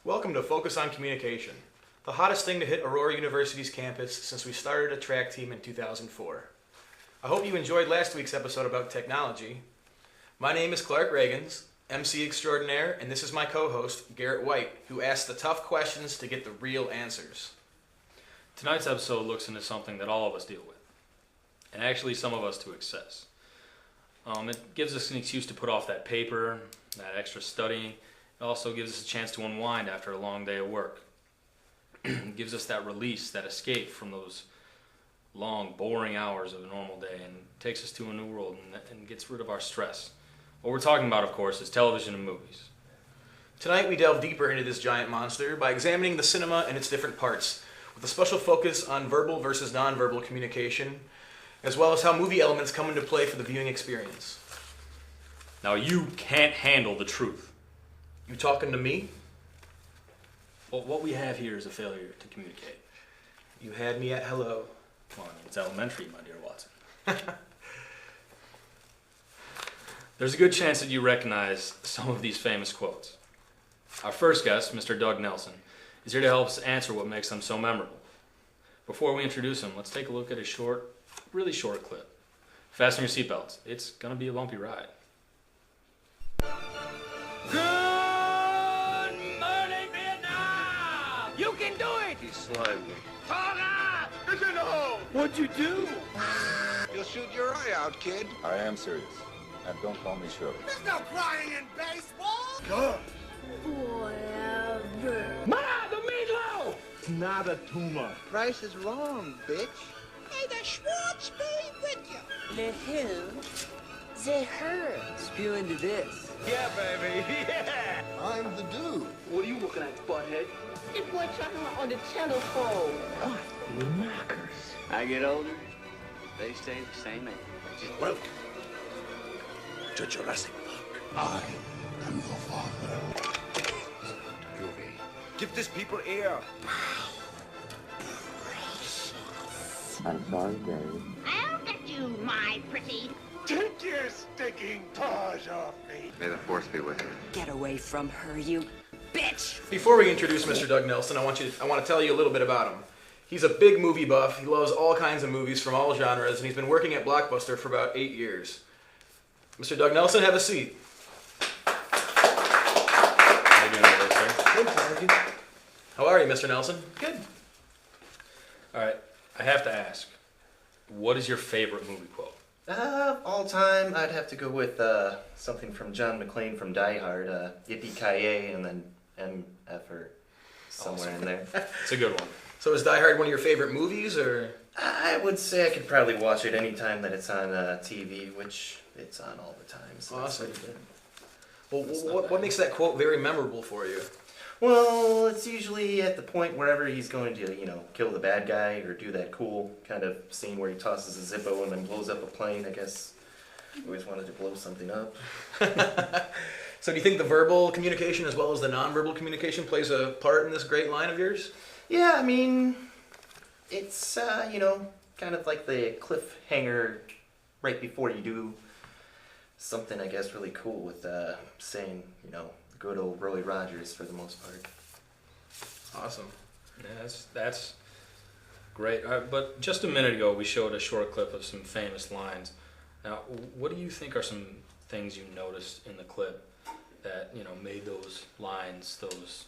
Welcome to Focus on Communication, the hottest thing to hit Aurora University's campus since we started a track team in 2004. I hope you enjoyed last week's episode about technology. My name is Clark Reagans, MC extraordinaire, and this is my co-host, Garrett White, who asks the tough questions to get the real answers. Tonight's episode looks into something that all of us deal with, and actually some of us to excess. It gives us an excuse to put off that paper, that extra studying. It also gives us a chance to unwind after a long day of work. It gives us that release, that escape from those long, boring hours of a normal day and takes us to a new world and gets rid of our stress. What we're talking about, of course, is television and movies. Tonight we delve deeper into this giant monster by examining the cinema and its different parts, with a special focus on verbal versus nonverbal communication, as well as how movie elements come into play for the viewing experience. Now, you can't handle the truth. You talking to me? Well, what we have here is a failure to communicate. You had me at hello. Well, it's elementary, my dear Watson. There's a good chance that you recognize some of these famous quotes. Our first guest, Mr. Doug Nelson, is here to help us answer what makes them so memorable. Before we introduce him, let's take a look at a short, really short clip. Fasten your seatbelts. It's gonna be a bumpy ride. Good morning, Vietnam! You can do it! He slimed me. Tora! It's in the hole! What'd you do? You'll shoot your eye out, kid. I am serious. And don't call me Shirley. There's no crying in baseball! Good. Forever. Ma, the meatloaf! It's not a tumor. Price is wrong, bitch. Hey, the Schwartz be with you. The who? The her. Spew into this. Yeah, baby, yeah! I'm the dude. What are you looking at, butthead? This boy talking on the telephone. What knockers. I get older, they stay the same age. Welcome to Jurassic Park. I am your father. Give this people air. I'm sorry, Dave. I'll get you, my pretty. Take your stinking paws off me. May the force be with you. Get away from her, you bitch! Before we introduce Mr. Doug Nelson, I want to tell you a little bit about him. He's a big movie buff. He loves all kinds of movies from all genres, and he's been working at Blockbuster for about 8 years. Mr. Doug Nelson, have a seat. How you doing over there, sir? Good, thank you. How are you, Mr. Nelson? Good. All right, I have to ask, what is your favorite movie quote? All time, I'd have to go with something from John McClane from Die Hard, Yippee-ki-yay, and then MF or somewhere in there. It's a good one. So is Die Hard one of your favorite movies, or? I would say I could probably watch it any time that it's on TV, which it's on all the time. So Awesome. That's pretty good. Well, what makes that quote very memorable for you? Well, it's usually at the point wherever he's going to, kill the bad guy or do that cool kind of scene where he tosses a Zippo and then blows up a plane. I guess he always wanted to blow something up. So do you think the verbal communication as well as the nonverbal communication plays a part in this great line of yours? Yeah, I mean, it's, kind of like the cliffhanger right before you do something, I guess, really cool with saying, good old Roy Rogers for the most part. Awesome. Yeah, that's great. But just a minute ago, we showed a short clip of some famous lines. Now, what do you think are some things you noticed in the clip that, made those lines, those...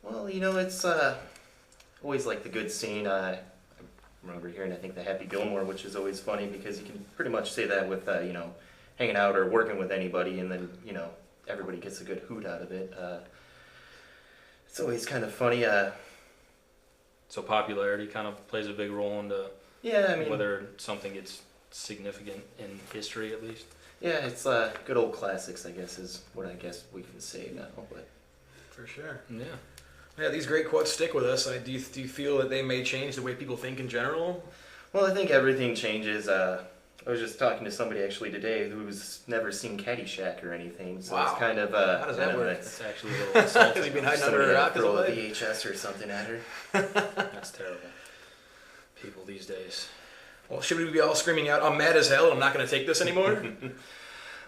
Well, it's always like the good scene. I remember hearing, I think, the Happy Gilmore, which is always funny because you can pretty much say that with, hanging out or working with anybody, and then, everybody gets a good hoot out of it. It's always kind of funny. So popularity kind of plays a big role into whether something gets significant in history, at least? Yeah, it's good old classics, I guess, is what I guess we can say now. But For sure. Yeah. Yeah, these great quotes stick with us. Do you feel that they may change the way people think in general? Well, I think everything changes. I was just talking to somebody actually today who's never seen Caddyshack or anything, so Wow. It's kind of How does that work? That's actually a little insulting. Has he been hiding under somebody a had rock to his throw whole a life? VHS or something at her. That's terrible. People these days. Well, should we be all screaming out, I'm mad as hell, I'm not going to take this anymore?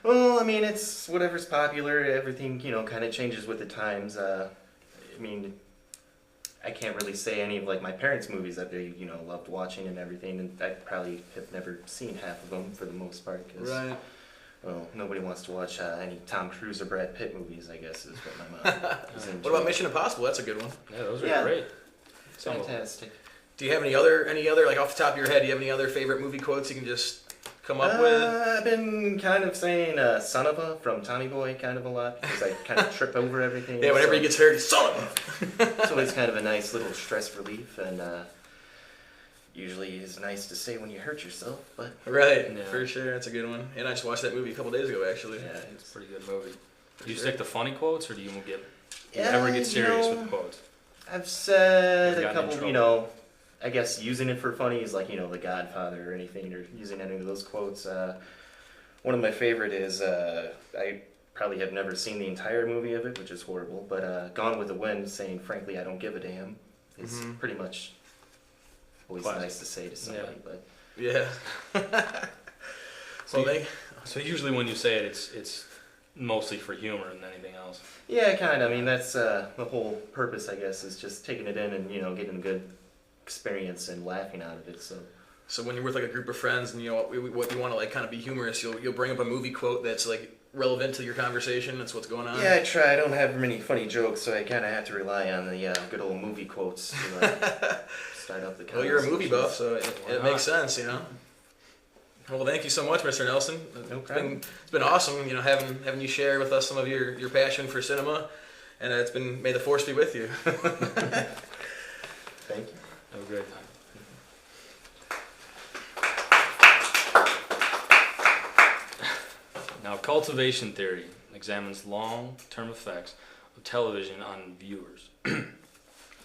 Well, I mean, it's whatever's popular. Everything, kind of changes with the times. I mean, I can't really say any of like my parents' movies that they, you know, loved watching and everything, and I probably have never seen half of them for the most part. Cause, Right. well, nobody wants to watch any Tom Cruise or Brad Pitt movies, I guess, is what my mom is into. What about Mission Impossible? That's a good one. Yeah, those are great. Fantastic. Do you have any other, like off the top of your head, do you have any other favorite movie quotes you can just come up with? I've been kind of saying son of a from Tommy Boy kind of a lot because I kind of trip over everything. Yeah, whenever he gets hurt, son of a! So it's kind of a nice little stress relief, and usually it's nice to say when you hurt yourself, but... Right, for sure, that's a good one. And I just watched that movie a couple days ago, actually. Yeah, It's a pretty good movie. Do you stick to funny quotes, or do you ever get serious with the quotes? I've said You've a gotten in couple, trouble. you know, I guess using it for funny is like, you know, The Godfather or anything, or using any of those quotes. One of my favorite is, I probably have never seen the entire movie of it, which is horrible, but Gone with the Wind, saying, frankly, I don't give a damn, is pretty much always Classic. Nice to say to somebody, but... Yeah. So usually when you say it, it's mostly for humor than anything else. Yeah, kind of. I mean, that's the whole purpose, I guess, is just taking it in and, you know, getting a good experience and laughing out of it, so... So when you're with like a group of friends and you know what you want to like kind of be humorous, you'll bring up a movie quote that's like relevant to your conversation. That's what's going on. Yeah, I try. I don't have many funny jokes, so I kind of have to rely on the good old movie quotes to start up the conversation. Well, you're a movie buff, so it makes sense, you know. Well, thank you so much, Mr. Nelson. No problem. It's been awesome, you know, having you share with us some of your passion for cinema, and it's been may the force be with you. Thank you. Have a great time. Now, cultivation theory examines long-term effects of television on viewers. The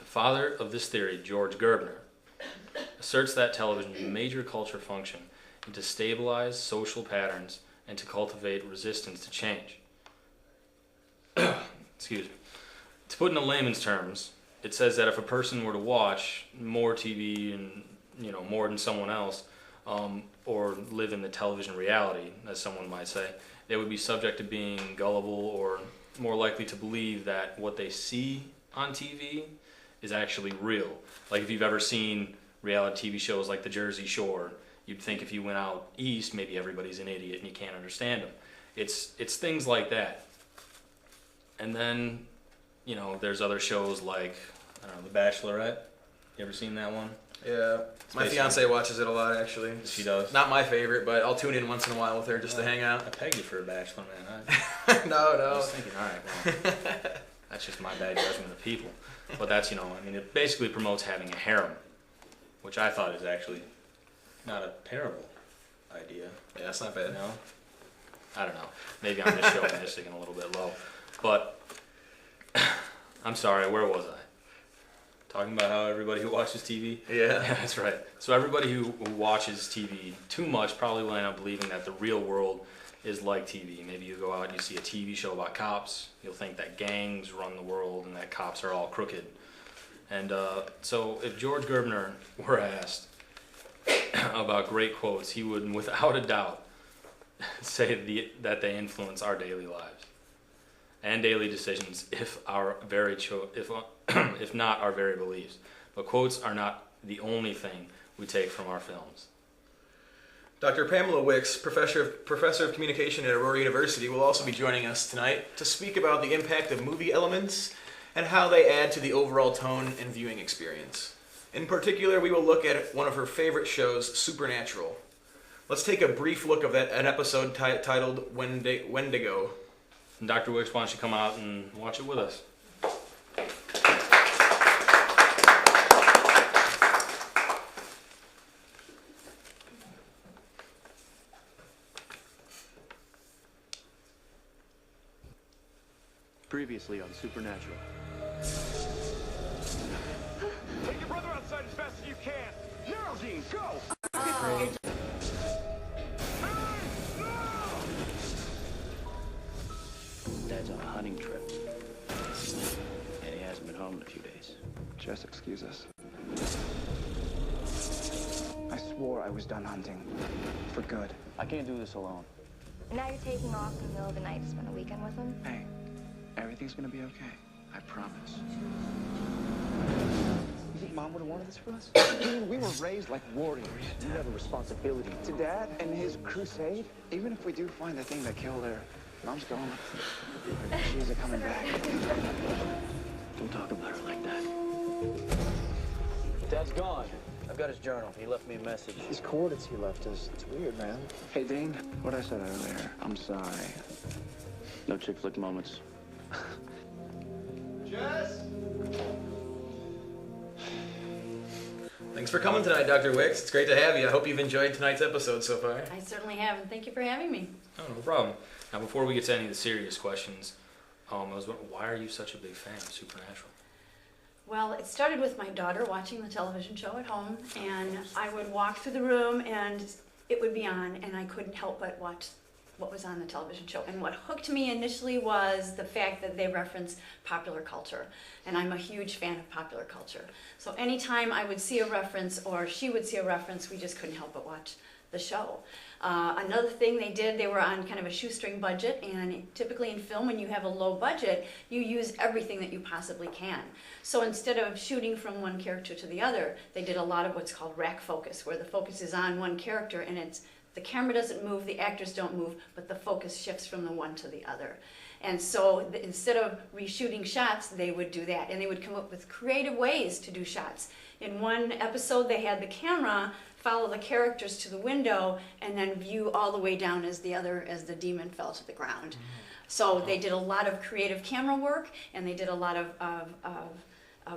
father of this theory, George Gerbner, asserts that television's major culture function is to stabilize social patterns and to cultivate resistance to change. Excuse me. To put into layman's terms, it says that if a person were to watch more TV and, you know, more than someone else, or live in the television reality, as someone might say, they would be subject to being gullible or more likely to believe that what they see on TV is actually real. Like if you've ever seen reality TV shows like The Jersey Shore, you'd think if you went out east, maybe everybody's an idiot and you can't understand them. It's things like that. And then, you know, there's other shows like, I don't know, The Bachelorette. You ever seen that one? Yeah, my fiance watches it a lot, actually. She does? Not my favorite, but I'll tune in once in a while with her just to hang out. I pegged you for a bachelor, man. No. I was thinking, all right, well, that's just my bad judgment of people. But that's, you know, I mean, it basically promotes having a harem, which I thought is actually not a terrible idea. Yeah, that's not bad. You know? I don't know. Maybe I'm just chauvinistic and a little bit low. But, I'm sorry, where was I? Talking about how everybody who watches TV? Yeah. That's right. So everybody who watches TV too much probably will end up believing that the real world is like TV. Maybe you go out and you see a TV show about cops. You'll think that gangs run the world and that cops are all crooked. And so if George Gerbner were asked about great quotes, he would, without a doubt, say that they influence our daily lives and daily decisions, if not our very beliefs. But quotes are not the only thing we take from our films. Dr. Pamela Wicks, professor of communication at Aurora University, will also be joining us tonight to speak about the impact of movie elements and how they add to the overall tone and viewing experience. In particular, we will look at one of her favorite shows, Supernatural. Let's take a brief look of an episode titled Wendigo. And Dr. Wicks, why don't you come out and watch it with us? Previously on Supernatural. Take your brother outside as fast as you can. Now, Dean, go! Dad's on a hunting trip. And he hasn't been home in a few days. Just excuse us. I swore I was done hunting. For good. I can't do this alone. And now you're taking off in the middle of the night to spend a weekend with him? Hey, everything's gonna be okay. I promise. You think Mom would have wanted this for us? We were raised like warriors. We have a responsibility to Dad and his crusade. Even if we do find the thing that killed her, Mom's gone. She isn't coming back. Don't talk about her like that. Dad's gone. I've got his journal. He left me a message. These coordinates he left us, it's weird, man. Hey, Dean, what I said earlier, I'm sorry. No chick flick moments. Jess? Thanks for coming tonight, Dr. Wicks. It's great to have you. I hope you've enjoyed tonight's episode so far. I certainly have, and thank you for having me. Oh, no problem. Now, before we get to any of the serious questions, I was wondering, why are you such a big fan of Supernatural? Well, it started with my daughter watching the television show at home, and I would walk through the room and it would be on, and I couldn't help but watch what was on the television show. And what hooked me initially was the fact that they reference popular culture, and I'm a huge fan of popular culture. So anytime I would see a reference or she would see a reference, we just couldn't help but watch the show. Another thing they did, they were on kind of a shoestring budget, and typically in film, when you have a low budget, you use everything that you possibly can. So instead of shooting from one character to the other, they did a lot of what's called rack focus, where the focus is on one character and the camera doesn't move, the actors don't move, but the focus shifts from the one to the other. And so instead of reshooting shots, they would do that, and they would come up with creative ways to do shots. In one episode, they had the camera follow the characters to the window and then view all the way down as the demon fell to the ground. So they did a lot of creative camera work, and they did a lot of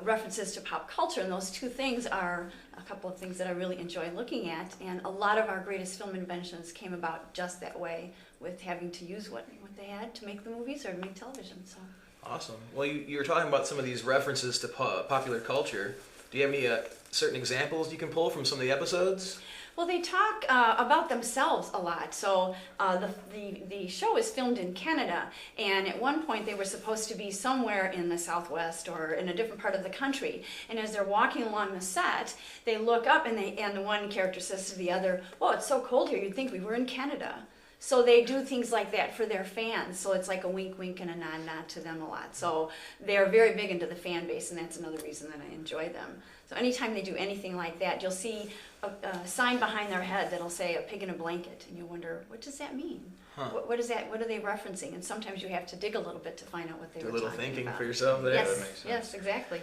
references to pop culture, and those two things are a couple of things that I really enjoy looking at, and a lot of our greatest film inventions came about just that way, with having to use what they had to make the movies or to make television. So Awesome. Well, you were talking about some of these references to popular culture. Do you have any certain examples you can pull from some of the episodes? Well, they talk about themselves a lot. So the show is filmed in Canada, and at one point they were supposed to be somewhere in the Southwest or in a different part of the country. And as they're walking along the set, they look up, and the one character says to the other, "Oh, it's so cold here. You'd think we were in Canada." So they do things like that for their fans. So it's like a wink, wink, and a nod, nod to them a lot. So they're very big into the fan base, and that's another reason that I enjoy them. So anytime they do anything like that, you'll see a sign behind their head that'll say "a pig in a blanket," and you'll wonder, what does that mean? Huh. What is that? What are they referencing? And sometimes you have to dig a little bit to find out what they were Do a little talking thinking about. for yourself there. Yes, That makes sense. yes, exactly.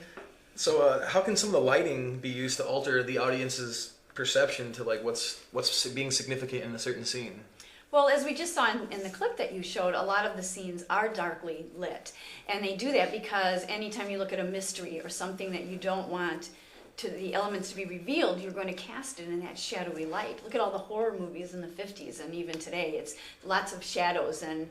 So how can some of the lighting be used to alter the audience's perception to like what's being significant in a certain scene? Well, as we just saw in the clip that you showed, a lot of the scenes are darkly lit. And they do that because anytime you look at a mystery or something that you don't want the elements to be revealed, you're going to cast it in that shadowy light. Look at all the horror movies in the 50s and even today. It's lots of shadows and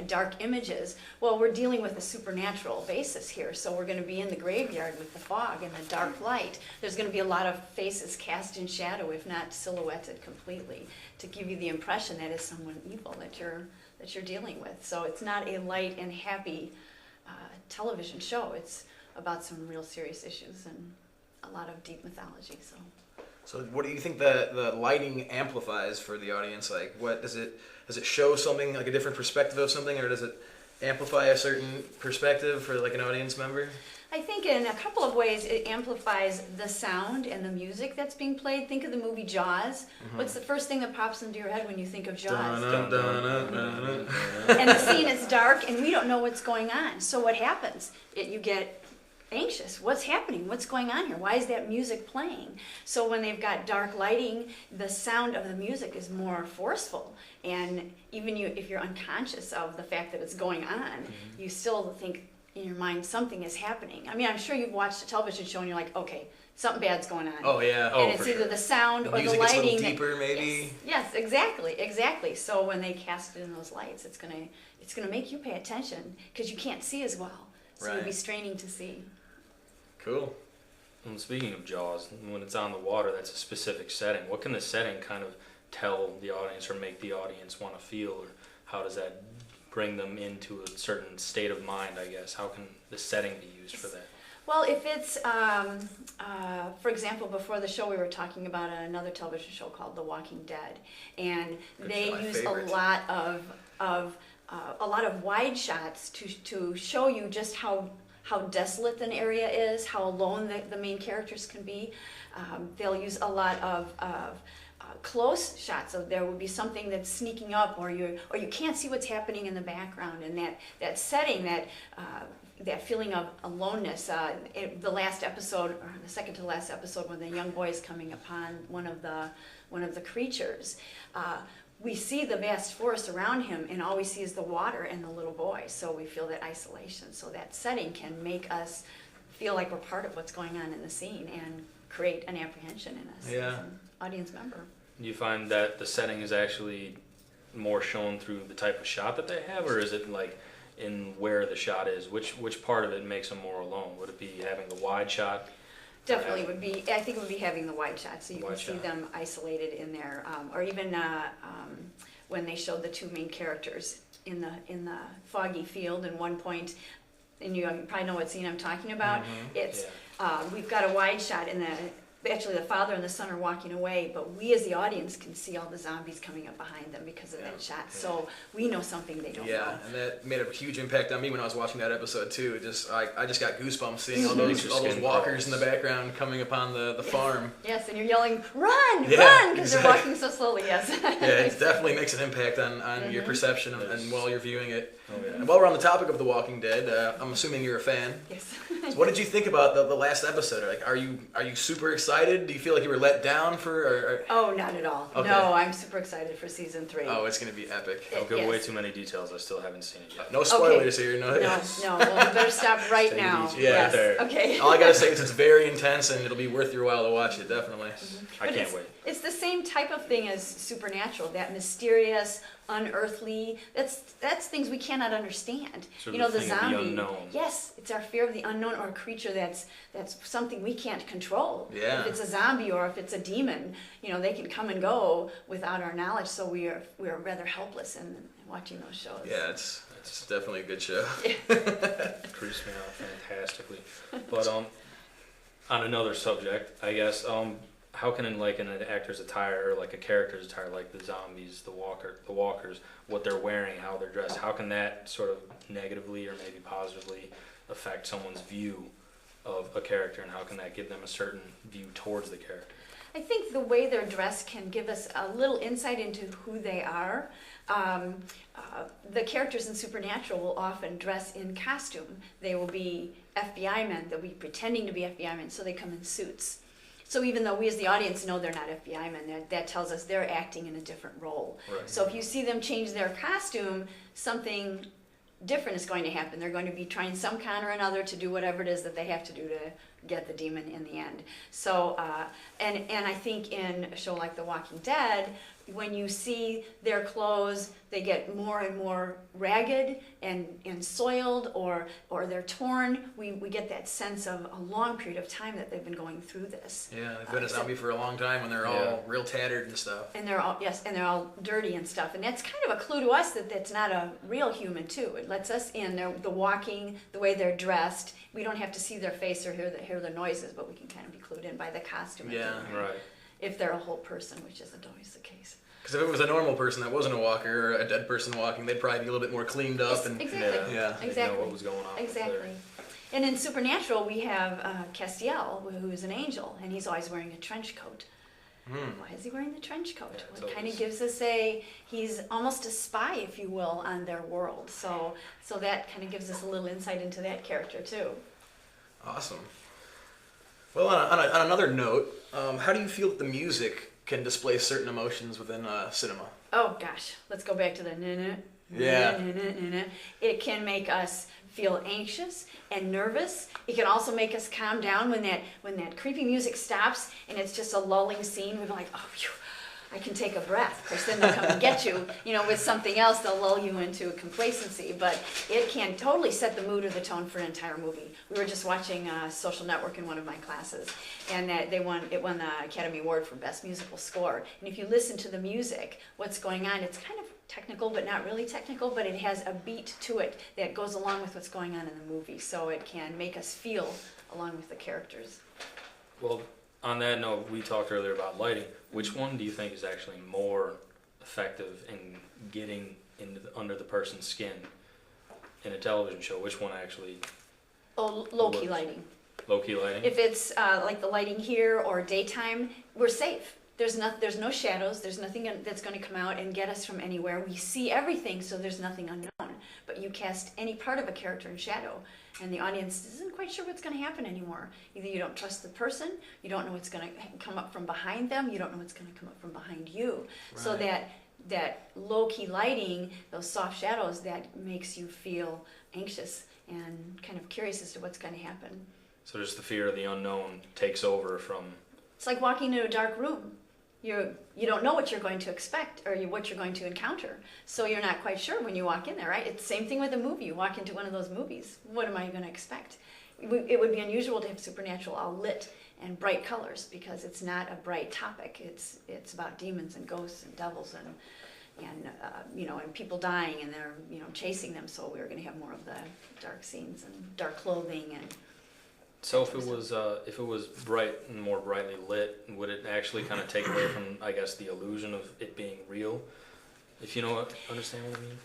dark images. Well, we're dealing with a supernatural basis here, so we're going to be in the graveyard with the fog and the dark light. There's going to be a lot of faces cast in shadow, if not silhouetted completely, to give you the impression that is someone evil that you're dealing with. So it's not a light and happy television show. It's about some real serious issues and a lot of deep mythology. So what do you think the lighting amplifies for the audience? Like, what does it show something, like a different perspective of something, or does it amplify a certain perspective for like an audience member? I think in a couple of ways it amplifies the sound and the music that's being played. Think of the movie Jaws. What's the first thing that pops into your head when you think of Jaws? And the scene is dark and we don't know what's going on. So what happens? You get anxious. What's happening? What's going on here? Why is that music playing? So when they've got dark lighting, the sound of the music is more forceful. And even if you're unconscious of the fact that it's going on, you still think in your mind something is happening. I mean, I'm sure you've watched a television show and you're like, okay, something bad's going on. Oh yeah. And it's either the sound or the lighting. Gets a little deeper, maybe. Yes, exactly. So when they cast it in those lights, it's gonna make you pay attention because you can't see as well. So you'll be straining to see. Cool. And speaking of Jaws, when it's on the water, that's a specific setting. What can the setting kind of tell the audience or make the audience want to feel, or how does that bring them into a certain state of mind, I guess? How can the setting be used for that? Well, if it's, for example, before the show we were talking about another television show called The Walking Dead, and they use a lot of wide shots to show you just how how desolate an area is, how alone the main characters can be. They'll use a lot of close shots, so there will be something that's sneaking up, or you can't see what's happening in the background, and that setting, that feeling of aloneness. The last episode, or the second to last episode, when the young boy is coming upon one of the creatures, we see the vast forest around him, and all we see is the water and the little boy. So we feel that isolation. So that setting can make us feel like we're part of what's going on in the scene and create an apprehension in us as an audience member. Do you find that the setting is actually more shown through the type of shot that they have, or is it like in where the shot is? Which part of it makes them more alone? Would it be having the wide shot? Definitely would be. I think it would be having the wide shot, so you can see shot. them isolated in there, or even when they showed the two main characters in the foggy field. At one point, and you probably know what scene I'm talking about. It's we've got a wide shot in actually the father and the son are walking away, but we as the audience can see all the zombies coming up behind them because of that shot. So we know something they don't know. Yeah, and that made a huge impact on me when I was watching that episode too. I just got goosebumps seeing all those walkers in the background coming upon the farm. Yes, and you're yelling, run, run, because they're walking so slowly, yes. Yeah, it definitely makes an impact on your perception and while you're viewing it. And while we're on the topic of The Walking Dead, I'm assuming you're a fan. Yes. So what did you think about the last episode? Like, are you super excited? Do you feel like you were let down for? Oh, not at all. Okay. No, I'm super excited for season 3. Oh, it's gonna be epic. Don't give away too many details. I still haven't seen it yet. No spoilers here. No. No. Well, you better stop right now. Yeah. Yes. Okay. All I gotta say is it's very intense and it'll be worth your while to watch it. Definitely. I can't wait. It's the same type of thing as Supernatural. That mysterious, unearthly. That's things we cannot understand. Sort of you know, the the thing of zombie. the unknown. Yes, it's our fear of the unknown, or a creature that's something we can't control. Yeah. If it's a zombie or if it's a demon, you know, they can come and go without our knowledge. So we are rather helpless in watching those shows. Yeah, it's definitely a good show. Creeps me out fantastically. But on another subject, I guess, how can in an actor's attire or like a character's attire, like the zombies, the walkers, what they're wearing, how they're dressed, how can that sort of negatively or maybe positively affect someone's view of a character, and how can that give them a certain view towards the character? I think the way they're dressed can give us a little insight into who they are. The characters in Supernatural will often dress in costume. They will be FBI men. They'll be pretending to be FBI men, so they come in suits. So even though we as the audience know they're not FBI men, that tells us they're acting in a different role. Right. So if you see them change their costume, something different is going to happen. They're going to be trying some con or another to do whatever it is that they have to do to get the demon in the end. So, and I think in a show like The Walking Dead, when you see their clothes, they get more and more ragged and soiled, or they're torn. We get that sense of a long period of time that they've been going through this. Yeah, they've been a zombie for a long time when they're all real tattered and stuff. And they're all dirty and stuff. And that's kind of a clue to us that that's not a real human too. It lets us in. The walking, the way they're dressed. We don't have to see their face or hear their noises, but we can kind of be clued in by the costume. Yeah, right. If they're a whole person, which isn't always the case. Because if it was a normal person that wasn't a walker or a dead person walking, they'd probably be a little bit more cleaned up. Exactly. Exactly. Know what was going on. Exactly. And in Supernatural, we have Castiel, who is an angel, and he's always wearing a trench coat. Why is he wearing the trench coat? Yeah, Well, it kind of gives us he's almost a spy, if you will, on their world. So that kind of gives us a little insight into that character too. Awesome. Well, on another note, how do you feel that the music can display certain emotions within cinema? Oh gosh, let's go back to the na-na. Yeah. Na-na-na-na. It can make us feel anxious and nervous. It can also make us calm down when that creepy music stops and it's just a lulling scene. We're like, oh, phew, I can take a breath. Of course, then they'll come and get you. You know, with something else, they'll lull you into complacency. But it can totally set the mood or the tone for an entire movie. We were just watching Social Network in one of my classes, and it won the Academy Award for Best Musical Score. And if you listen to the music, what's going on, it's kind of technical, but not really technical, but it has a beat to it that goes along with what's going on in the movie. So it can make us feel along with the characters. Well, on that note, we talked earlier about lighting. Which one do you think is actually more effective in getting under the person's skin in a television show? Which one actually Oh, low-key lighting. Low-key lighting? If it's like the lighting here or daytime, we're safe. There's no shadows. There's nothing that's going to come out and get us from anywhere. We see everything, so there's nothing unknown. But you cast any part of a character in shadow, and the audience isn't quite sure what's going to happen anymore. Either you don't trust the person, you don't know what's going to come up from behind them, you don't know what's going to come up from behind you. Right. So that low-key lighting, those soft shadows, that makes you feel anxious and kind of curious as to what's going to happen. So just the fear of the unknown takes over from... It's like walking into a dark room. You don't know what you're going to expect or what you're going to encounter. So you're not quite sure when you walk in there, right? It's the same thing with a movie. You walk into one of those movies. What am I going to expect? It would be unusual to have Supernatural all lit and bright colors because it's not a bright topic. It's about demons and ghosts and devils and people dying and they're chasing them. So we're going to have more of the dark scenes and dark clothing and. So if it was bright and more brightly lit, would it actually kind of take away from, I guess, the illusion of it being real? If you understand what I mean?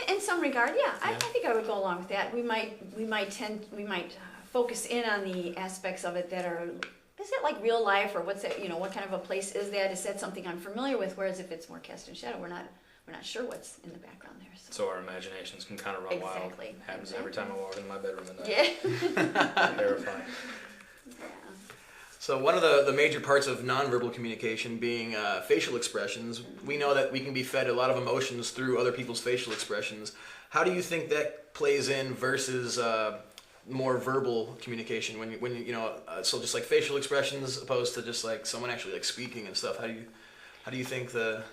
In some regard, yeah. I think I would go along with that. We might focus in on the aspects of it that are. Is it like real life or what's it? What kind of a place is that? Is that something I'm familiar with? Whereas if it's more cast in shadow, we're not sure what's in the background there. So our imaginations can kind of run wild. Happens every time I walk into my bedroom at night. Yeah. Terrifying. Yeah. So one of the major parts of nonverbal communication being facial expressions, we know that we can be fed a lot of emotions through other people's facial expressions. How do you think that plays in versus more verbal communication when so just like facial expressions opposed to just like someone actually like speaking and stuff? How do you think the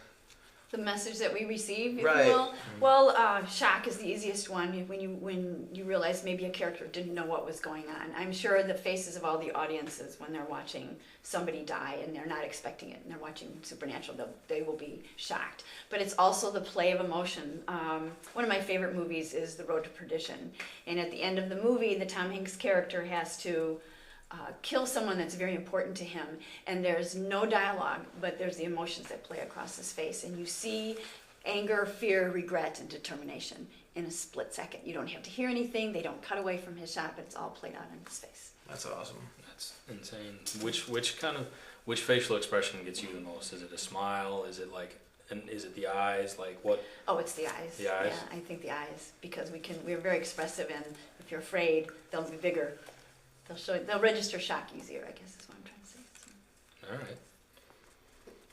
message that we receive, if right. you will. Well, shock is the easiest one when you realize maybe a character didn't know what was going on. I'm sure the faces of all the audiences when they're watching somebody die and they're not expecting it and they're watching Supernatural, they will be shocked. But it's also the play of emotion. One of my favorite movies is The Road to Perdition. And at the end of the movie, the Tom Hanks character has to kill someone that's very important to him, and there's no dialogue, but there's the emotions that play across his face, and you see anger, fear, regret, and determination in a split second. You don't have to hear anything, they don't cut away from his shot, but it's all played out in his face. That's awesome. That's insane. Which facial expression gets you the most? Is it a smile? Is it like, and is it the eyes? Like what? Oh, it's the eyes. The eyes? Yeah, I think the eyes, because we're very expressive, and if you're afraid, they'll be bigger. They'll register shock easier, I guess is what I'm trying to say. So. All right.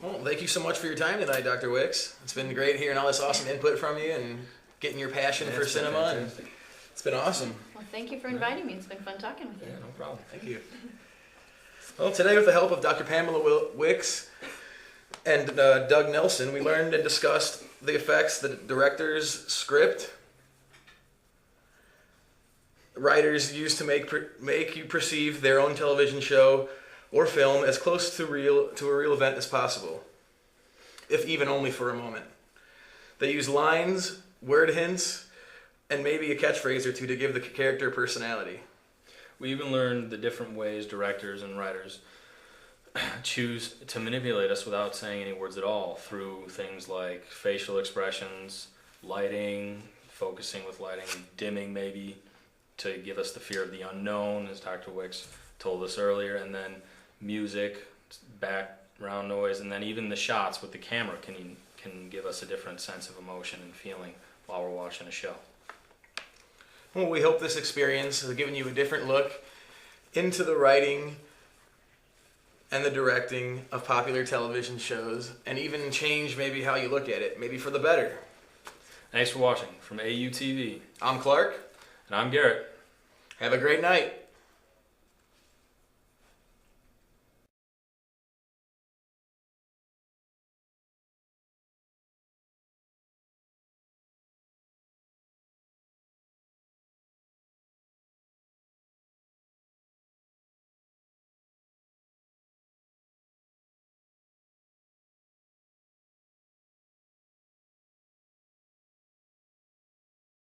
Well, thank you so much for your time tonight, Dr. Wicks. It's been great hearing all this awesome input from you and getting your passion for cinema. And it's been awesome. Well, thank you for inviting me. It's been fun talking with you. Yeah, no problem. Thank you. Well, today with the help of Dr. Pamela Wicks and Doug Nelson, we learned and discussed the effects the director's script, writers use to make you perceive their own television show or film as close to a real event as possible, if even only for a moment. They use lines, word hints, and maybe a catchphrase or two to give the character personality. We even learned the different ways directors and writers choose to manipulate us without saying any words at all, through things like facial expressions, lighting, focusing with lighting, dimming maybe, to give us the fear of the unknown, as Dr. Wicks told us earlier, and then music, background noise, and then even the shots with the camera can give us a different sense of emotion and feeling while we're watching a show. Well, we hope this experience has given you a different look into the writing and the directing of popular television shows, and even change maybe how you look at it, maybe for the better. Thanks for watching. From AUTV, I'm Clark. And I'm Garrett. Have a great night.